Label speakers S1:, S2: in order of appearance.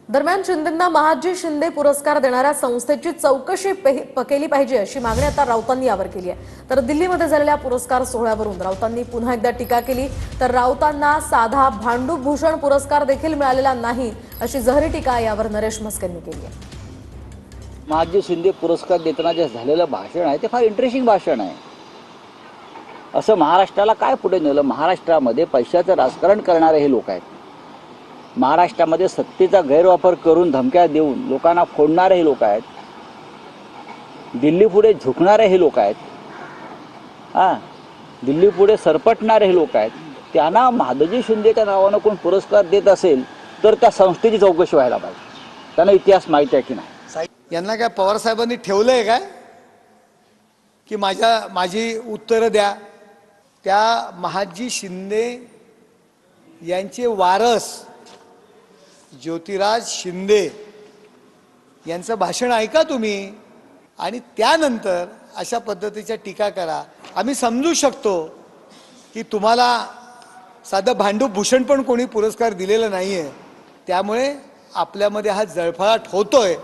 S1: दरम्यान शिंदेंना महादजी शिंदे पुरस्कार देणाऱ्या संस्थेची चौकशी केली पाहिजे अशी मागणी आता राऊतांनी यावर केली आहे। तर दिल्लीमध्ये झालेल्या पुरस्कार सोहळ्यावरून राऊतांनी पुन्हा एकदा टीका केली। तर राऊतांना साधा भांडू भूषण पुरस्कार देखील मिळालेला नाही अशी जहरी टीका यावर नरेश म्हस्केंनी केली आहे।
S2: महादजी शिंदे पुरस्कार देताना जे झालेलं भाषण आहे ते फार इंटरेस्टिंग भाषण आहे। असं महाराष्ट्राला काय पुढे नेलं? महाराष्ट्रामध्ये पैशाचं राजकारण करणारे हे लोक आहेत। महाराष्ट्रामध्ये सत्तेचा गैरवापर करून धमक्या देऊन लोकांना फोडणारे हे लोक आहेत। दिल्ली पुढे झुकणारे हे लोक आहेत। दिल्ली पुढे सरपटणारे हे लोक आहेत। त्यांना महादजी शिंदेच्या नावानं कोण पुरस्कार देत असेल तर त्या संस्थेची चौकशी व्हायला पाहिजे। त्यांना इतिहास माहिती आहे की नाही?
S3: यांना काय पवार साहेबांनी ठेवलंय काय की माझी उत्तरं द्या? त्या महादजी शिंदे यांचे वारस ज्योतिराज शिंदे यांचं भाषण ऐका तुम्ही आणि त्यानंतर अशा पद्धतीच्या टीका करा। आम्ही समजू शकतो की तुम्हाला साधं भांडू भूषण पण कोणी पुरस्कार दिलेला नाहीये, त्यामुळे आपल्यामध्ये हा जळफळाट होतोय।